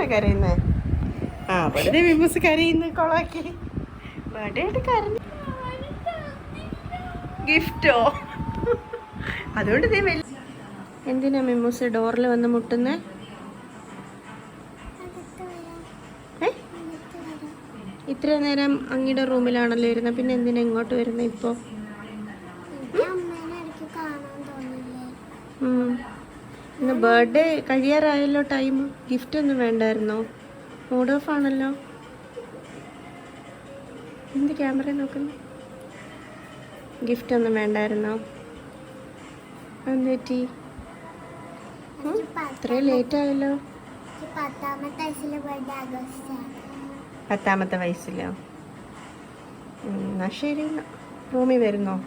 പറഞ്ഞേനാണോ കരയുന്നത്? ആ വെറുതെ മിമ്മൂസ് കരയുന്നു കൊളാക്കി. ബർത്ത്ഡേ ആയിട്ട് കരഞ്ഞു. ഗിഫ്റ്റോ? അതുകൊണ്ട് നീ വലിയ എന്തിനാ മിമ്മൂസ് ഡോറിൽ വന്ന് മുട്ടുന്നേ? ഇത്ര നേരം അങ്ങയുടെ റൂമിലാണല്ലോ ഇരുന്നത്, പിന്നെ എന്തിനാ ഇങ്ങോട്ട് വരുന്നത് ഇപ്പോൾ? ഇന്ന് ബർത്ത്ഡേ കഴിയാറായല്ലോ ടൈം. ഗിഫ്റ്റ് ഒന്നും വേണ്ടായിരുന്നോ? മൂഡ് ഓഫ് ആണല്ലോ. എന്ത് ക്യാമറ നോക്കുന്നു? ഗിഫ്റ്റ് ഒന്നും വേണ്ടായിരുന്നോ? എന്ത് പറ്റി? ഇത്രയും ലേറ്റ് ആയല്ലോ. 10ാമത്തെ വയസ്സിലോ? എന്നാ ശരി, റൂമിൽ വരുന്നോ?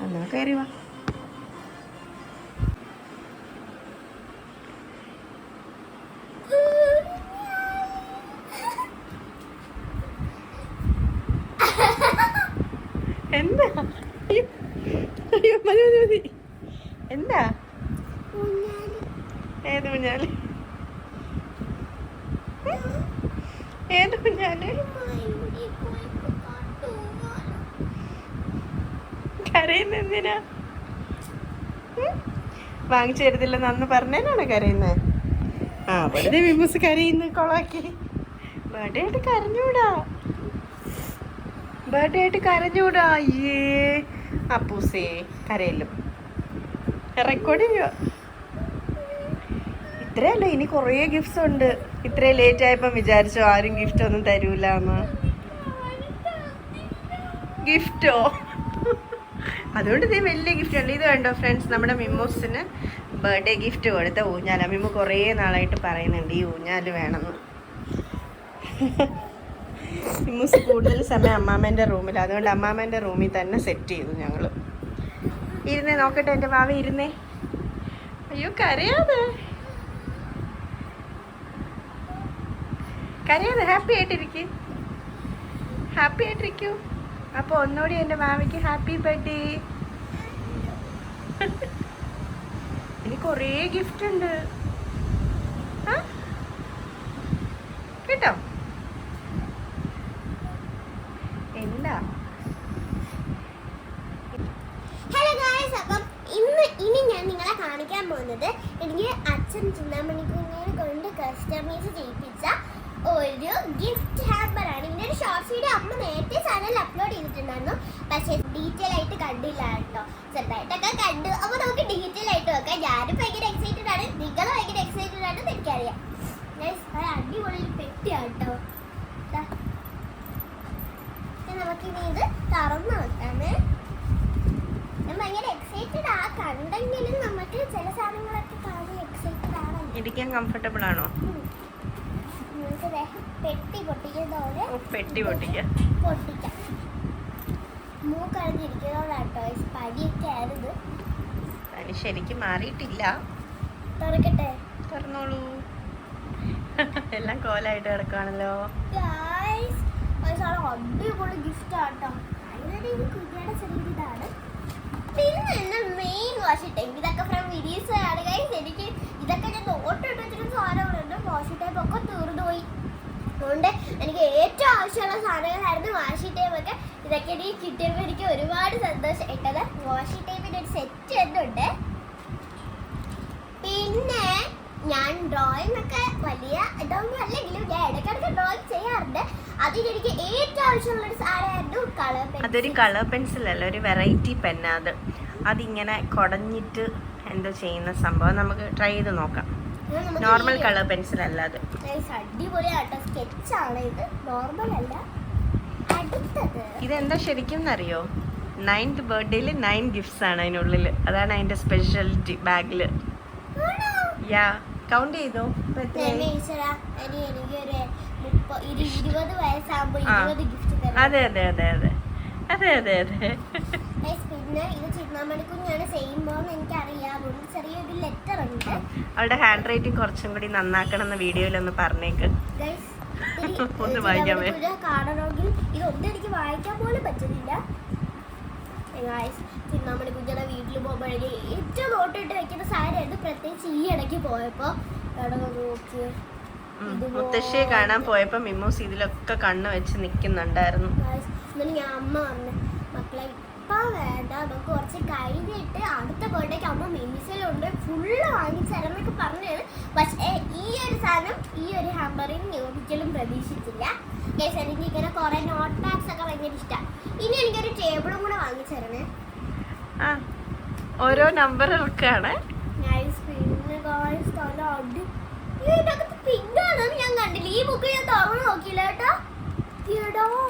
എന്നാ കയറി വാ. എന്താ? അയ്യോ മതി മതി മതി. എന്താ? ഏത് കുഞ്ഞാല്? ഏത് കുഞ്ഞാല്? കരയുന്ന എന്തിനാ? വാങ്ങിച്ചു തരത്തില്ലെന്ന് അന്ന് പറഞ്ഞേനാണോ കരയുന്നത്? ആ വെറുതെ മിമ്മൂസ് കരയുന്നു കൊളാക്കി. ബർത്ത്ഡേ ആയിട്ട് കരഞ്ഞൂടാ. ബർത്ത്ഡേ ആയിട്ട് കരഞ്ഞൂടാ. അയ്യേ അപ്പൂസേ കരയല്ലോ. റെക്കോർഡ് ചെയ്യുക. ഇത്രയല്ല, ഇനി കുറേ ഗിഫ്റ്റ്സ് ഉണ്ട്. ഇത്രയും ലേറ്റ് ആയപ്പോൾ വിചാരിച്ചോ ആരും ഗിഫ്റ്റ് ഒന്നും തരൂല എന്ന്? ഗിഫ്റ്റോ? അതുകൊണ്ട് നീ വലിയ ഗിഫ്റ്റ് ഉണ്ട്. ഇത് കണ്ടോ ഫ്രണ്ട്സ്, നമ്മുടെ മിമ്മൂസിന് ബർത്ത്ഡേ ഗിഫ്റ്റ് കൊടുത്ത ഊഞ്ഞാല. മിമ്മു കുറേ നാളായിട്ട് പറയുന്നുണ്ട് ഈ ഊഞ്ഞാല് വേണമെന്ന്. മിമ്മൂസ് കൂടുതൽ സമയം അമ്മാമ്മേൻ്റെ റൂമിൽ, അതുകൊണ്ട് അമ്മാമ്മേൻ്റെ റൂമിൽ തന്നെ സെറ്റ് ചെയ്തു ഞങ്ങൾ. ഇരുന്നേ നോക്കട്ടെ എൻ്റെ വാവ, ഇരുന്നേ. അയ്യോ കരയാതെ കരയാതെ, ഹാപ്പി ആയിട്ടിരിക്കും. ഹാപ്പി ആയിട്ടിരിക്കൂ. അപ്പോൾ ഒന്നുകൂടി എൻ്റെ മാമിക്ക് ഹാപ്പി ബർത്ത്ഡേ. ഇനി കുറേ ഗിഫ്റ്റ് ഉണ്ട് കേട്ടോ. എന്താ? ഹലോ ഗായ്സ്, അപ്പം ഇനി ഞാൻ നിങ്ങളെ കാണിക്കാൻ പോകുന്നത് എനിക്ക് അച്ഛൻ ചിന്താമണിക്കുഞ്ഞിനെ കൊണ്ട് കസ്റ്റമൈസ് ചെയ്യിപ്പിച്ച ഒരു ഗിഫ്റ്റ് ഹാമ്പറാണ്. ഇതിൻ്റെ ഒരു ഷോർട്സ് വീഡിയോ അമ്മ നേരത്തെ ചാനലിൽ അപ്ലോഡ് ചെയ്തിട്ടുണ്ടായിരുന്നു, പക്ഷേ ഡീറ്റെയിൽ ആയിട്ട് കണ്ടില്ല കേട്ടോ. ചെറുതായിട്ടൊക്കെ കണ്ടു. അപ്പോൾ നമുക്ക് ഡീറ്റെയിൽ ആയിട്ട് നോക്കാം. ഞാനും ഭയങ്കര എക്സൈറ്റഡ് ആണ്, നിങ്ങൾ ഭയങ്കര എക്സൈറ്റഡ് ആണെന്ന് എനിക്കറിയാം. അത് അടിപൊളി പെട്ടിയാണ് കേട്ടോ. നമുക്കിനി ഇത് തുറന്നു നോക്കാമേ. ഞാൻ ഭയങ്കര എക്സൈറ്റഡ് ആ കണ്ടെങ്കിലും നമുക്ക് ചില സാധനങ്ങളൊക്കെ കാണാൻ എക്സൈറ്റഡ് ആണ്. ഇരിക്കാൻ കംഫർട്ടബിൾ ആണോ? പെട്ടി പൊട്ടിക്കുന്നതോടെ പൊട്ടിക്കാം. മൂക്കടഞ്ഞിരിക്കുന്നതോടാട്ടോ പടിയൊക്കെ ആയിരുന്നു. അതിന് ശരിക്കും മാറിയിട്ടില്ല. തുറക്കട്ടെ? തുറന്നോളൂ. എല്ലാം കോലായിട്ട് കിടക്കുകയാണല്ലോ. അടിപൊളി ഗിഫ്റ്റ് ആട്ടോ. അതിനൊരു കുഞ്ഞിയുടെ ചെറിയ ഇതാണ്. പിന്നെ എന്നെ മെയിൻ വാഷി ടൈപ്പ്. ഇതൊക്കെ ഫ്രം വിരീസ് ആണ് ഗൈസ്. എനിക്ക് ഇതൊക്കെ ഞാൻ നോട്ടിട്ട് വെച്ചിട്ട് സാധനങ്ങളുണ്ട്. വാഷി ടൈപ്പ് ഒക്കെ തീർന്നുപോയി. അതുകൊണ്ട് എനിക്ക് ഏറ്റവും ആവശ്യമുള്ള സാധനങ്ങളായിരുന്നു വാഷി ടൈപ്പ് ഒക്കെ. ഇതൊക്കെ എനിക്ക് കിട്ടിയപ്പോൾ എനിക്ക് ഒരുപാട് സന്തോഷം ഇട്ടത്. വാഷി ടൈപ്പിൻ്റെ ഒരു സെറ്റ് തന്നെ ഉണ്ട്. പിന്നെ ഞാൻ ഡ്രോയിങ് ഒക്കെ വലിയ ഇതൊന്നും അല്ലെങ്കിലും ഞാൻ ഇടയ്ക്കിടയ്ക്ക് ഡ്രോയിങ് ചെയ്യാറുണ്ട്. അതിലെനിക്ക് ഏറ്റവും ആവശ്യമുള്ള ഒരു സാധനമായിരുന്നു കളർ പെൻസിൽ. അതൊരു കളർ പെൻസിൽ അല്ല, ഒരു വെറൈറ്റി പെന്നാണ്. അതിങ്ങനെ കുടഞ്ഞിട്ട് എന്തോ ചെയ്യുന്ന സംഭവം. നമുക്ക് ട്രൈ ചെയ്ത് നോക്കാം. നോർമൽ കളർ പെൻസിൽ അല്ല അത്. അടിപൊളിയാട്ടോ. സ്കെച്ചാണ് ഇത്, നോർമൽ അല്ല. അടുത്തത് ഇതെന്താ ശരിക്കും എന്നറിയോ? 9th ബർത്ത്ഡേയിൽ 9 ഗിഫ്റ്റ്സ് ആണ് അതിനുള്ളിൽ. അതാണ് അതിന്റെ സ്പെഷ്യാലിറ്റി ബാഗില്. യാ കൗണ്ട് ചെയ്തോ? അതെ അതെ അതെ അതെ അതെ അതെ അതെ. പിന്നെ ഇത് ചിന്താമണിക്കുഞ്ഞാണ് ചെയ്യുമ്പോൾ എനിക്കറിയാം. ചെറിയൊരു ലെറ്റർ ഉണ്ട്. അവളുടെ ഹാൻഡ് റൈറ്റിംഗ് കുറച്ചും കൂടി നന്നാക്കണം എന്ന് വീഡിയോയിലൊന്ന് പറഞ്ഞേക്ക്. ഒന്ന് വായിക്കാൻ കാണണമെങ്കിൽ ഇതൊന്നും എനിക്ക് വായിക്കാൻ പോലും പറ്റുന്നില്ല. ചിന്താമണി കുഞ്ഞിയുടെ വീട്ടിൽ പോകുമ്പോഴേ ഏറ്റവും നോട്ടിട്ട് വെക്കുന്ന സാരിയായിരുന്നു. പ്രത്യേകിച്ച് ഈ ഇടയ്ക്ക് പോയപ്പോൾ നോക്കിയേ. മുത്തശ്ശിയെ കാണാൻ പോയപ്പോ മിമ്മൂസ് ഇതിലൊക്കെ കണ്ണ് വെച്ച് നിക്കുന്നുണ്ടായിരുന്നു. എന്നിട്ട് ഞാൻ അമ്മ പറഞ്ഞു മക്കളെ ഇപ്പൊ വേണ്ട, നമുക്ക് കുറച്ച് കഴിഞ്ഞിട്ട് അടുത്ത ബർത്ത്ഡേക്ക് അമ്മ മിനിസിലുണ്ട് ഫുള്ള് വാങ്ങിച്ചെന്നൊക്കെ പറഞ്ഞത്. പക്ഷേ ഈ ഒരു സാധനം, ഈ ഒരു ഹാമ്പറിന് ഞാൻ ഒരിക്കലും പ്രതീക്ഷിച്ചില്ല. ഗൈസ് എനിക്ക് ഇങ്ങനെ കുറെ നോട്ട് പാഡ്സ് ഒക്കെ ഭയങ്കര ഇഷ്ടമാണ്. ഇനി എനിക്കൊരു ടേബിളും കൂടെ വാങ്ങിച്ചേരണേ. ആ ഓരോ നമ്പറുകൾക്കാണ്. പിന്നാണ് ഞാൻ കണ്ടില്ല. ഈ ബുക്ക് ഞാൻ തുറന്നു നോക്കിയില്ല കേട്ടോ.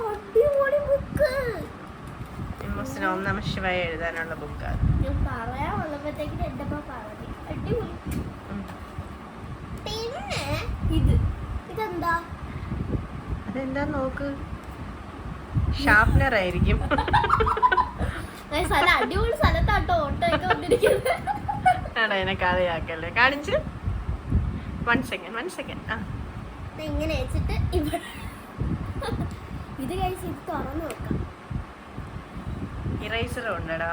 അടിപൊളി ബുക്ക്. മിമ്മൂസിന് ഓം നമഃ ശിവായ എഴുതാനുള്ള ബുക്കാണ്. ഞാൻ പറയാൻ വന്നപ്പോഴത്തേക്കും എന്റെ അമ്മ പറഞ്ഞു അടിപൊളി. പിന്നെ ഇതെന്താ? അതെന്താ നോക്ക്, ഷാർപ്നർ ആയിരിക്കും. സ്ഥലം അടിപൊളി സ്ഥലത്താട്ടോ ഓട്ടോ ഒക്കെ വന്നിരിക്കുന്നത്. ആണോ, എന്നെ കഥയാക്കല്ലേ. കാണിച്ച് വൺ സെക്കൻഡ്. ആ ഇങ്ങനെ വെച്ചിട്ട് ഇത് കഴിച്ച് ഇത് തുറന്നു നോക്കാം. ഇറേസറും ഉണ്ടടാ.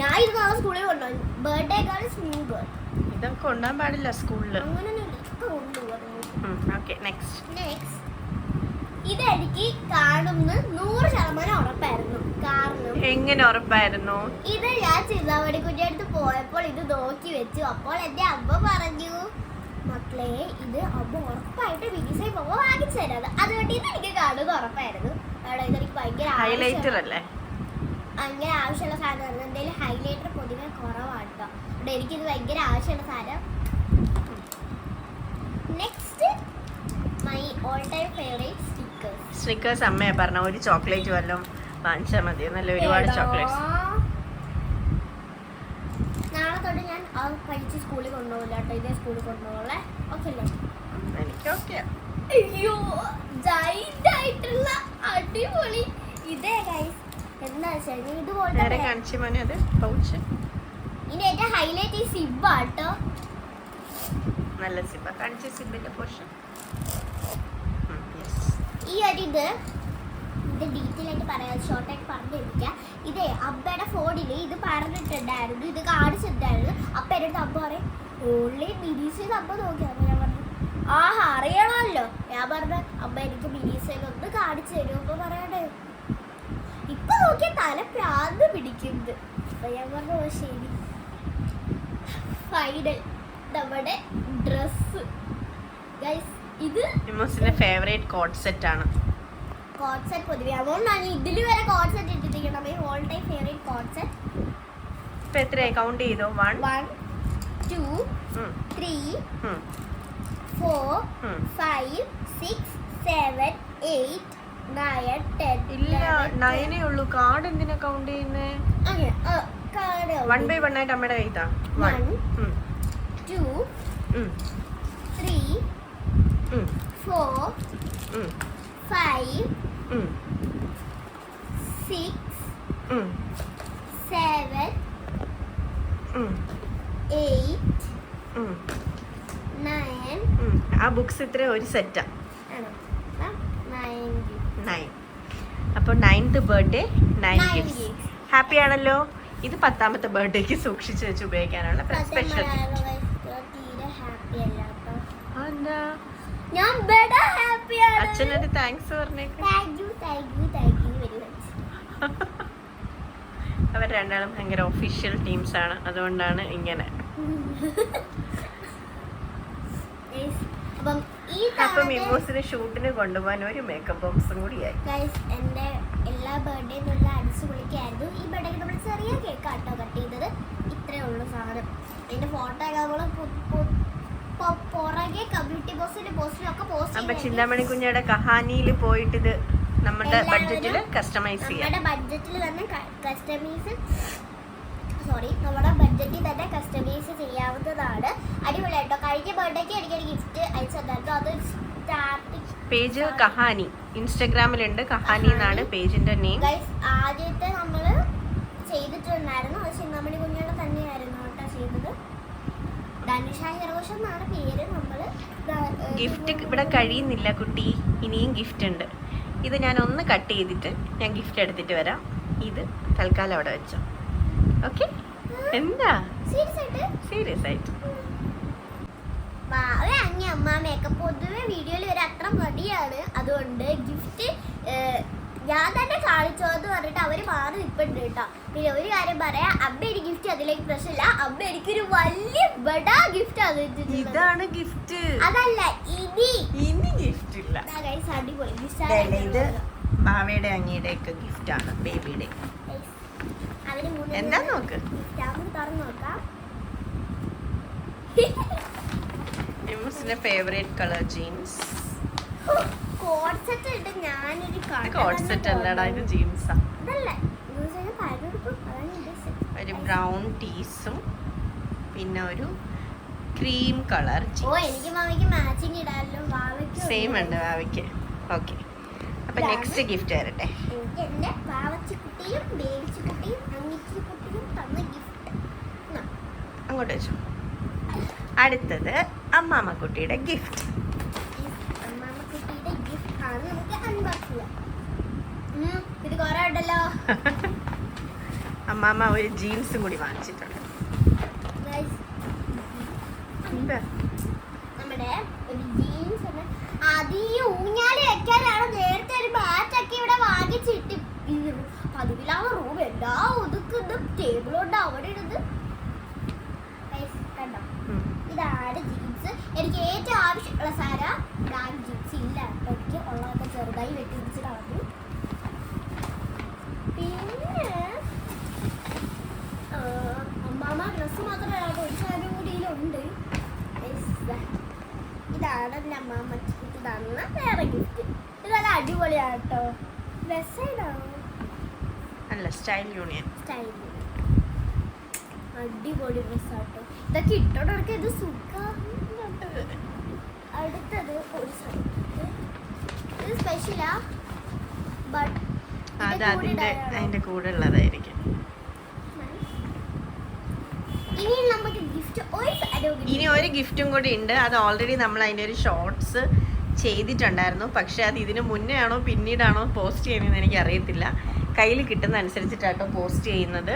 ഞാൻ ഇത് നാളെ സ്കൂളിൽ കൊണ്ടുപോയി. ബർത്ത്ഡേ ഗേൾ ന്യൂ ഗേൾ ഇതൊക്കെ കൊണ്ടുപോകാൻ പാടില്ല സ്കൂളില്. അങ്ങനെയൊന്നും കൊണ്ടുപോകും. Okay next. ഇതെനിക്ക് കാണുമെന്ന് 100% ഉറപ്പായിരുന്നു. കാരണം എങ്ങനെ ഉറപ്പായിരുന്നു? ഇത് ഞാൻ ചിന്താമണിക്കുട്ടിയുടെ അടുത്ത് പോയപ്പോൾ ഇത് നോക്കി വെച്ചു. അപ്പോൾ എന്റെ അമ്മ പറഞ്ഞു മക്കളെ ഇത് അമ്മ ഉറപ്പായിട്ട് വിനിസൈ പോകുമ്പോൾ വാങ്ങിച്ചു തരാത്. അതുകൊണ്ട് ഇത് എനിക്ക് കാണുന്നത് ഉറപ്പായിരുന്നു. കാരണം ഇതെനിക്ക് ഭയങ്കര ഹൈലൈറ്റർ അല്ലേ, ഭയങ്കര ആവശ്യമുള്ള സാധനമാണ്. എന്തായാലും ഹൈലൈറ്റർ പൊതുവെ കുറവാണ് കേട്ടോ. അതുകൊണ്ട് എനിക്കിത് ഭയങ്കര ആവശ്യമുള്ള സാധനം. Next my all time favourite Snickers. അമ്മയെ പറഞ്ഞ ഒരു ചോക്ലേറ്റ് വല്ലതും വാങ്ങിച്ചാൽ മതി. നല്ല ഒരുപാട് ചോക്ലേറ്റ്സ്. നാളെ തൊട്ട് ഞാൻ പഠിച്ച് സ്കൂളിൽ കൊണ്ടുപോകില്ല കേട്ടോ. ഇതേ സ്കൂളിൽ കൊണ്ടുപോകല്ലേ. ഓക്കെ അല്ലേ? എനിക്ക് ഓക്കെ. അയ്യോ ജൈന്റ് ആയിട്ടുള്ള അടിപൊളി ഇതേ ഗൈസ്. എന്താ വെച്ചാൽ ഇതുപോലെ കാണിച്ചു മോനെ അത് പൗച്ച്. ഇനി ഏറ്റവും ഹൈലൈറ്റ് ഈ സിബ് ആട്ടോ. നല്ല സിബ്. കാണിച്ച സിബിന്റെ പോർഷൻ. ഈ ഒരു ഇത് ഡീറ്റെയിൽ ആയിട്ട് പറയാം, ഷോർട്ടായിട്ട് പറഞ്ഞിരിക്കാം. ഇതേ അമ്മയുടെ ഫോണിൽ ഇത് പറഞ്ഞിട്ടുണ്ടായിരുന്നു, ഇത് കാണിച്ചിട്ടുണ്ടായിരുന്നു. അപ്പൊ എൻ്റെ അടുത്ത് അമ്മ പറയും ഓൺലി മിനീസ് അമ്മ നോക്കിയാ. ഞാൻ പറഞ്ഞു അറിയണമല്ലോ. ഞാൻ പറഞ്ഞ അമ്മ എനിക്ക് മിനീസൊന്ന് കാണിച്ചു തരും. അപ്പൊ പറയണേ ഇപ്പൊ നോക്കിയ തല പ്രാന്ത് പിടിക്കുന്നത്. അപ്പൊ ഞാൻ പറഞ്ഞു ശരി. ഫൈനൽ നമ്മുടെ ഡ്രസ് ഗൈസ്. ഇത് മിമ്മൂസിന്റെ ഫേവറേറ്റ് കോട്ട് സെറ്റ് ആണ്. കോട്ട് സെറ്റ് പൊതുവെ അതുകൊണ്ടാണ് ഇതിൽ വരെ കോട്ട് സെറ്റ് ഇട്ടിരിക്കണം. All time favourite coat set. ഇപ്പൊ എത്രയായി കൗണ്ട് ചെയ്തോ? 1 2 3 4 5 6 7 8 9 10. ഇല്ല 9 ഉള്ളൂ. കാർഡ് എന്തിനാ കൗണ്ട് ചെയ്യുന്നേ? 1 by 1 ആയിട്ട് അമ്മയുടെ കയ്യിത്താ. 1 2 3 4 5 6 7 8 9. ആ ബുക്സ് ഇത്ര ഒരു സെറ്റാ. 9. അപ്പോൾ 9th ബർത്ത്ഡേ 9 ഗിഫ്റ്റ്സ്. ഹാപ്പി ആണല്ലോ. ഇത് 10ാമത്തെ ബർത്ത്ഡേക്ക് സൂക്ഷിച്ച് വെച്ച് ഉപയോഗിക്കാനുള്ള സ്പെഷ്യൽ. അച്ഛനൊരു താങ്ക്സ് പറഞ്ഞേക്ക്. അവർ രണ്ടാളും ഭയങ്കര ഒഫീഷ്യൽ ടീംസ് ആണ്, അതുകൊണ്ടാണ് ഇങ്ങനെ. അപ്പൊ മിമ്മൂസിന് ഷൂട്ടിന് കൊണ്ടുപോകാൻ ഒരു മേക്കപ്പ് ബോക്സും കൂടിയായി. എന്റെ എല്ലാ ബർത്ത്ഡേ നല്ല അടിച്ചു പൊളിക്കായിരുന്നു. ഈ ബർത്ത്ഡേക്ക് നമ്മൾ ചെറിയ കേക്ക് ആട്ടോ കട്ട് ചെയ്തത്. ഇത്രേ ഉള്ളൂ സാധനം. അതിന്റെ ഫോട്ടോ പുറകെ കമ്മ്യൂണിറ്റി പോസ്റ്റിലൊക്കെ പോസ്റ്റ്. അപ്പൊ ചിന്താമണി കുഞ്ഞയുടെ കഹാനിയിൽ പോയിട്ട് ഇത് നമ്മുടെ ബഡ്ജറ്റിൽ കസ്റ്റമൈസ് ചെയ്യാം. നമ്മുടെ ബഡ്ജറ്റിൽ തന്നെ നമ്മുടെ ബഡ്ജറ്റിൽ തന്നെ കസ്റ്റമൈസ് ചെയ്യാവുന്നതാണ്. അടിപൊളിയായിട്ടോ. കഴിഞ്ഞ ബർത്ത്ഡേക്ക് എനിക്കൊരു ഗിഫ്റ്റ് അയച്ചു തന്നായിരുന്നു. അത് പേജ് കഹാനി ഇൻസ്റ്റാഗ്രാമിലുണ്ട്. കഹാനി എന്നാണ് പേജിന്റെ നെയിം. ആദ്യത്തെ നമ്മൾ ചെയ്തിട്ടുണ്ടായിരുന്നു. അത് ചിന്താമണി കുഞ്ഞയുടെ തന്നെയായിരുന്നു കേട്ടോ ചെയ്തത്. ധനുഷ ഹെറോഷ് എന്നാണ് പേര്. നമ്മള് ഗിഫ്റ്റ് ഇവിടെ കഴിയുന്നില്ല കുട്ടി, ഇനിയും ഗിഫ്റ്റ് ഉണ്ട്. ഇത് ഞാൻ ഒന്ന് കട്ട് ചെയ്തിട്ട് ഞാൻ ഗിഫ്റ്റ് എടുത്തിട്ട് വരാം. ഇത് തൽക്കാലം അവിടെ വെച്ചോ. ഓക്കെ? എന്താ സീരിയസ് ആയിട്ട്? അങ്ങ് അമ്മാമ്മയൊക്കെ പൊതുവെ വീഡിയോയിൽ വരെ അത്ര മടിയാണ്. അതുകൊണ്ട് ഗിഫ്റ്റ് ഞാൻ തന്നെ കാണിച്ചോന്ന് പറഞ്ഞിട്ട് അവര് മാറി നിൽപ്പുണ്ട് കേട്ടോ. പിന്നെ ഒരു കാര്യം പറയാ, അമ്മ എനിക്ക് ഗിഫ്റ്റ് അതിലേക്ക് പ്രശ്നമില്ല. അമ്മ എനിക്കൊരു വലിയ ബഡാ ഗിഫ്റ്റ് ഇതാണ് ഗിഫ്റ്റ്. അതല്ല ഇനി ഗിഫ്റ്റ് ഇല്ല. അടിപൊളി ഇത് ബാവയുടെ അങ്ങയുടെ ഒക്കെ ഗിഫ്റ്റ് ആണ്, ബേബിയുടെ. എന്താ നോക്ക്, തുറന്നു നോക്കാം. മിമ്മൂസിന്റെ favourite colour jeans. Coat set ഇട്ട് ഞാനൊരു കോഡ് സെറ്റ് അല്ലടാ, ഇത് ജീൻസാ. ഒരു ബ്രൗൺ ടീസും പിന്നെ ഒരു ക്രീം കളർ എനിക്ക് മാമിക്ക് മാച്ചിങ് ഇടാലോ. സെയിം ഉണ്ട് വാവയ്ക്ക്. ഓക്കെ, അപ്പൊ നെക്സ്റ്റ് ഗിഫ്റ്റ് വരട്ടെ. എനിക്ക് എന്റെ വാവച്ചിക്കുട്ടിയും ബേബിച്ചിക്കുട്ടിയും അങ്ങിച്ചിക്കുട്ടിയും തന്ന ഗിഫ്റ്റ് അങ്ങോട്ട് വെച്ചു. അടുത്തത് അമ്മാമ്മക്കുട്ടിയുടെ ഗിഫ്റ്റ്. അമ്മാമ്മക്കുട്ടിയുടെ ഗിഫ്റ്റ് ആണ്. നമുക്ക് അൺബോക്സ് ചെയ്യാം. ഇത് കുറെ ഉണ്ടല്ലോ. അമ്മാമ്മ ഒരു ജീൻസും കൂടി വാങ്ങിച്ചിട്ടുണ്ട്. നമ്മുടെ ഒരു ജീൻസ് ആണ്. അത് ഈ ഊഞ്ഞാല് വെക്കാനാണ് നേരത്തെ ഒരു ബാറ്റൊക്കെ ഇവിടെ വാങ്ങിച്ചിട്ട് 10,000 രൂപ എല്ലാ ഒതുക്കുന്നത് ടേബിളുണ്ട് അവിടെ ഇടുന്നത്. കണ്ടോ, ഇതാണ് ജീൻസ്. എനിക്ക് ഏറ്റവും ആവശ്യമുള്ള സാര ബ്ലാക്ക് ജീൻസ് ഇല്ല, എനിക്ക് ഉള്ളതൊക്കെ ചെറുതായി വെട്ടിച്ച് കളഞ്ഞു. പിന്നെ അമ്മാമ്മ ഡ്രസ്സ് മാത്രമല്ല, ഒരു സാധനം കൂടി ഇതിലുണ്ട്. ഇതാണ് എൻ്റെ അമ്മാമ്മക്ക് തന്ന വേറെ ഗിഫ്റ്റ്. ഇത് നല്ല അടിപൊളിയാണ് കേട്ടോ. ഡ്രസ്സായിട്ടാണോ? അല്ല, സ്റ്റൈൽ യൂണിയൻ. അടിപൊളി ഡ്രസ്സാട്ടോ. ഇതൊക്കെ ഇട്ടോടൊക്കെ ഇത് സുഖാണ്. അടുത്തത് ഒരു ഇത് സ്പെഷ്യലാ, ബട്ട് അതിന്റെ കൂടെ ഉള്ളതായിരിക്കും. ഇനി ഒരു ഗിഫ്റ്റും കൂടി ഉണ്ട്. അത് ഓൾറെഡി നമ്മൾ അതിന്റെ ഒരു ഷോർട്സ് ചെയ്തിട്ടുണ്ടായിരുന്നു. പക്ഷെ അത് ഇതിന് മുന്നേ ആണോ പിന്നീടാണോ പോസ്റ്റ് ചെയ്യുന്നതെന്ന് എനിക്ക് അറിയത്തില്ല. കയ്യിൽ കിട്ടുന്ന അനുസരിച്ചിട്ടാട്ടോ പോസ്റ്റ് ചെയ്യുന്നത്.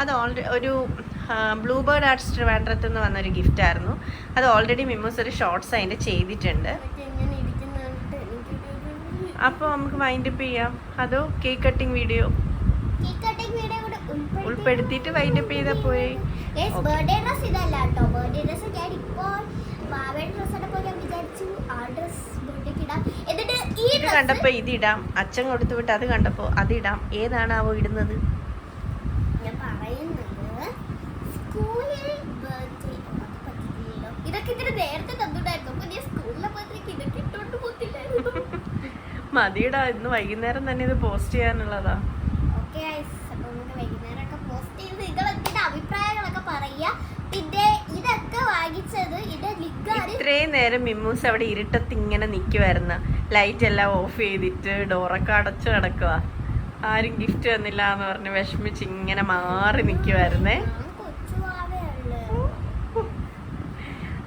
അത് ഓൾറെഡി ഒരു ബ്ലൂ ബേർഡ് ആർട്സ് ട്രിവാൻഡ്രത്ത് നിന്ന് വന്നൊരു ഗിഫ്റ്റ് ആയിരുന്നു. അത് ഓൾറെഡി മിമ്മൂസ് ഒരു ഷോർട്സ് അതിൻ്റെ ചെയ്തിട്ടുണ്ട്. അപ്പോൾ നമുക്ക് വൈൻഡപ്പ് ചെയ്യാം. അതോ കേക്ക് കട്ടിങ് വീഡിയോ ഉൾപ്പെടുത്തിയിട്ട് വൈൻഡപ്പ് ചെയ്താൽ പോയി. ബർത്ത്ഡേ ഡ്രസ് ഇതല്ല കേട്ടോ. ബർത്ത്ഡേ ഡ്രസ് ഞാൻ ഇപ്പോൾ ബാബയുടെ ഡ്രസ് എടുപ്പോൾ ഞാൻ വിചാരിച്ചു ആ ഡ്രസ് ബർത്ത്ഡേക്ക് ഇടാം. എന്നിട്ട് ഇത് കണ്ടപ്പോൾ ഇതിടാം, അച്ഛൻ കൊടുത്തു വിട്ട് അത് കണ്ടപ്പോൾ അതിടാം. ഏതാണാവോ ഇടുന്നത്? ഞാൻ പറയുന്നത് സ്കൂളിൽ ബർത്ത്ഡേ പറ്റില്ലല്ലോ. ഇതൊക്കെ ഇതിന് നേരത്തെ തന്നിട്ടായിരുന്നു. അപ്പോൾ ഞാൻ സ്കൂളിലെ ബർത്ത്ഡേക്ക് ഇതൊക്കെ ഇട്ടോണ്ട് പോത്തില്ലായിരുന്നു. മതിയിടാ, ഇന്ന് വൈകുന്നേരം തന്നെ ഇത് പോസ്റ്റ് ചെയ്യാനുള്ളതാ. ഓക്കെ ഗൈസ്, അപ്പോൾ നമുക്ക് വൈകുന്നേരമൊക്കെ പോസ്റ്റ് ചെയ്ത് നിങ്ങളെന്തിന്റെ അഭിപ്രായങ്ങളൊക്കെ പറയുക. പിന്നെ ഇതൊക്കെ വാങ്ങിച്ചത് ഇത് ലിഗാണ്. ഇത്രയും നേരം മിമ്മൂസ് അവിടെ ഇരുട്ടത്ത് ഇങ്ങനെ നിൽക്കുമായിരുന്നു. ലൈറ്റ് എല്ലാം ഓഫ് ചെയ്തിട്ട് ഡോറൊക്കെ അടച്ചു കിടക്കുക. ആരും ഗിഫ്റ്റ് തന്നില്ല എന്ന് പറഞ്ഞ് വിഷമിച്ച് ഇങ്ങനെ മാറി നിൽക്കുമായിരുന്നേ.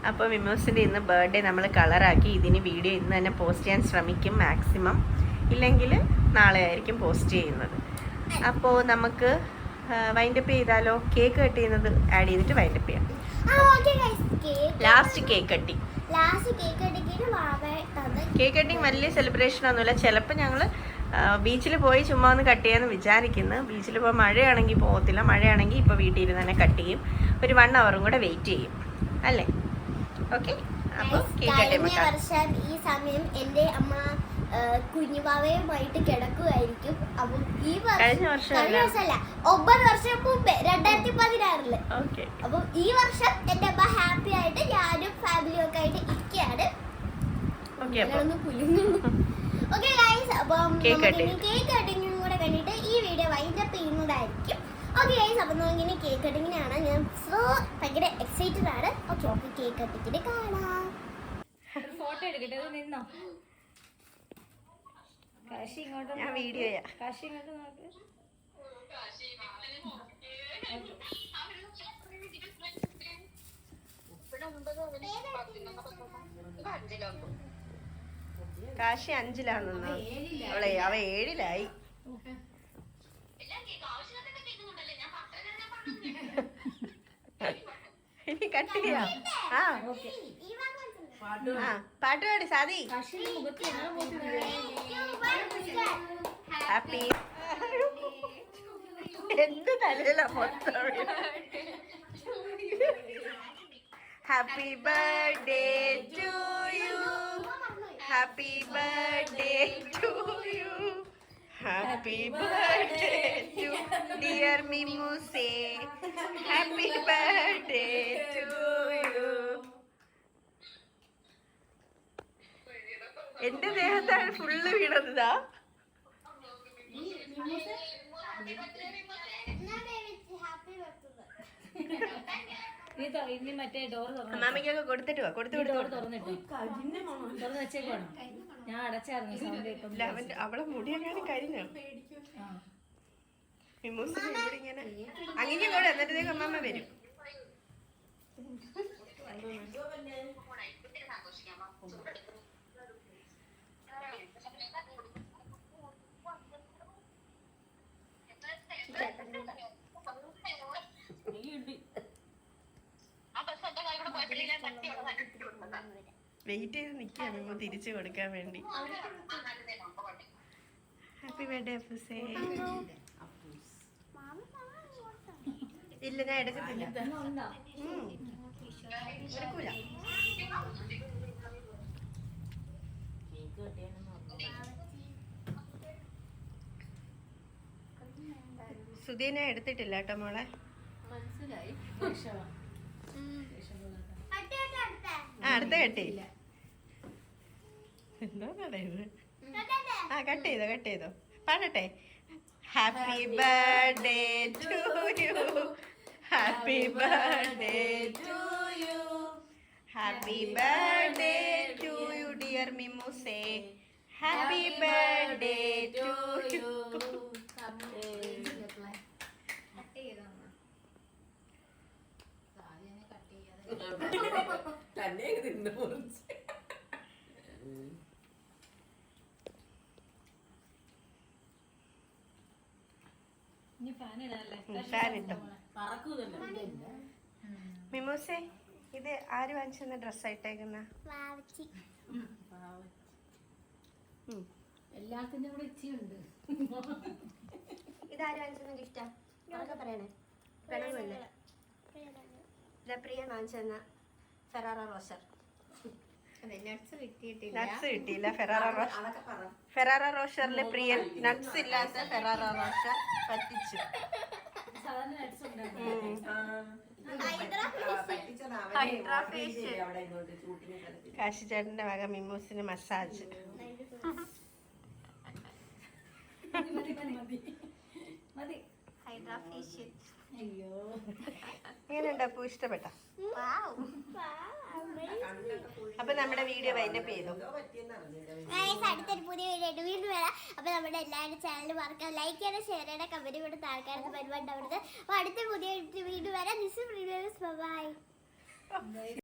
അപ്പോൾ മിമ്മൂസിൻ്റെ ഇന്ന് ബർത്ത്ഡേ നമ്മൾ കളറാക്കി. ഇതിന് വീഡിയോ ഇന്ന് തന്നെ പോസ്റ്റ് ചെയ്യാൻ ശ്രമിക്കും മാക്സിമം. ഇല്ലെങ്കിൽ നാളെ ആയിരിക്കും പോസ്റ്റ് ചെയ്യുന്നത്. അപ്പോൾ നമുക്ക് വൈൻഡപ്പ് ചെയ്താലോ? കേക്ക് കട്ട് ചെയ്യുന്നത് ആഡ് ചെയ്തിട്ട് വൈൻഡപ്പ് ചെയ്യാം. Last cake cutting. Cake cutting വലിയ സെലിബ്രേഷൻ ഒന്നുമില്ല. ചിലപ്പോൾ ഞങ്ങൾ ബീച്ചിൽ പോയി ചുമ്മാ ഒന്ന് കട്ട് ചെയ്യാമെന്ന് വിചാരിക്കുന്നു. ബീച്ചിൽ പോയി മഴയാണെങ്കിൽ പോകത്തില്ല. മഴയാണെങ്കിൽ ഇപ്പോൾ വീട്ടിൽ ഇരുന്ന് തന്നെ കട്ട് ചെയ്യും. ഒരു 1 ഹവറും കൂടെ വെയിറ്റ് ചെയ്യും അല്ലേ? ഓക്കെ, അപ്പോൾ കേക്ക് കട്ട് കഴിഞ്ഞ വർഷം ഈ സമയം എൻ്റെ അമ്മ കുഞ്ഞുപാവയുമായിട്ട് കിടക്കുമായിരിക്കും. അപ്പം ഈ കഴിഞ്ഞ വർഷമല്ല 9 വർഷം മുമ്പേ 2016. അപ്പം ഈ വർഷം എൻ്റെ അമ്മ ഹാപ്പി ആയിട്ട് ഞാനും ഫാമിലിയും ഒക്കെ ആയിട്ട് ഇരിക്കുകയാണ്. ഓക്കെ ഗൈസ്, അപ്പം കേക്ക് കട്ടിങ്ങും കൂടെ കണ്ടിട്ട് ഈ വീഡിയോ വൈൻഡപ്പ് ചെയ്യുന്നതായിരിക്കും. ഓക്കെ ഗൈസ്, അപ്പം ഇങ്ങനെ കേക്ക് കട്ടിങ്ങിനാണ് ഞാൻ ഭയങ്കര എക്സൈറ്റഡ് ആണ്. ഓക്കെ, നമുക്ക് കേക്ക് കട്ടിങ്ങിന് കാണാം. ഫോട്ടോ എടുക്കട്ടെ, അത് നിന്നോ. കാശി ഇങ്ങോട്ട്, ഞാൻ വീഡിയോ ചെയ്യാം. കാശി ഇങ്ങോട്ട് നോക്ക്. കാശി 5-ലാണെന്ന്. അവ 7-ലായി. ഇനി കട്ട് ചെയ്യാം. ആ, ഓക്കെ. ആ പാട്ട് പാടി സാദി. കഷിന്റെ മുഖത്ത് ഞങ്ങളെ മുഖത്ത് ഹാപ്പി എന്ത് തലയില മൊത്തം. Happy birthday to you, happy birthday to you, happy birthday to dear മിമുസേ, ഹാപ്പി ബർത്ത്ഡേ ടു യു. എന്റെ ദേഹത്താണ് ഫുള്ള് വീണതാ. ഇനി മറ്റേ ഡോർ തുറന്നു അമ്മാമ്മയ്ക്കൊക്കെ കൊടുത്തിട്ട് വാ. ഡോർ തുറന്നിട്ടു തുറന്ന് വെച്ചേക്കാണോ? ഞാൻ അടച്ചായിരുന്നു സൗണ്ട് കേൾക്കും. അവളെ മുടിയൊക്കെ കരിഞ്ഞോ? മിമൂസിന് ഇവിടെ ഇങ്ങനെ അങ്ങനെ കൂടെ എന്നിട്ടേക്ക് അമ്മാമ്മ വരും. വെയിറ്റ് ചെയ്ത് നിൽക്കുക മിമു തിരിച്ചു കൊടുക്കാൻ വേണ്ടി. ഹാപ്പി ബർത്ത്ഡേ അപ്പൂസേ. ഇല്ല ഞാൻ എടുക്കത്തില്ല, എടുക്കൂല. സുധീനെ എടുത്തിട്ടില്ല കേട്ടോ മോളെ. ആ അടുത്ത കട്ട് ചെയ്യില്ല. എന്താ ഇത്? ആ കട്ട് ചെയ്തോ പാടട്ടെ. Happy birthday to you, happy birthday to you, happy birthday to you dear മിമുസേ, ഹാപ്പി ബർത്ത്ഡേ ടു യു. തന്നെ തിന്നു മുറിച്ച് ഇനി ഫാൻ ഇടാല്ലേ? ഫാൻ ഇട്ടോ പറക്കൂതല്ലോ. മിമൂസേ. ഇത് ആര് വാങ്ങിച്ചെന്ന ഡ്രസ്സായിട്ടേക്കുന്ന? എല്ലാത്തിന്റെ കൂടെ ഇച്ചിയുണ്ട്. ഇതാര് വാങ്ങിച്ചെന്ന ഗിഫ്റ്റാ? അതൊക്കെ പറയണേ. പ്രണയമല്ലേ? ഇതാ പ്രിയ വാങ്ങിച്ചെന്ന ഫെറാറ റോഷർ. നട്സ് കിട്ടിയില്ല. ഫെറാറ റോഷറിലെ പ്രിയൻ നട്സ് ഇല്ലാത്ത ഫെറാറ റോഷർ പറ്റിച്ചു. സാധാരണ നട്സ് ഉണ്ടായിരുന്നു. കാശിച്ചേട്ടന്റെ വക മിമൂസിന് മസാജ്. മതി. അയ്യോ എങ്ങനെയുണ്ട് അപ്പു? ഇഷ്ടപ്പെട്ട? അപ്പൊ നമ്മുടെ വീഡിയോ വൈൻഡപ്പ് ചെയ്തു. അടുത്തൊരു പുതിയ വീഡിയോ വീണ്ടും വരാം. അപ്പൊ നമ്മുടെ എല്ലാവരുടെ ചാനൽ മറക്കാം, ലൈക്ക് ചെയ്യണം, ഷെയർ ചെയ്യണം, കമന്റ് കൊടുത്ത് ആൾക്കാർക്ക് പരിപാടി അവിടുത്തെ. അപ്പൊ അടുത്ത പുതിയ വീഡിയോ വരാം. ബൈ.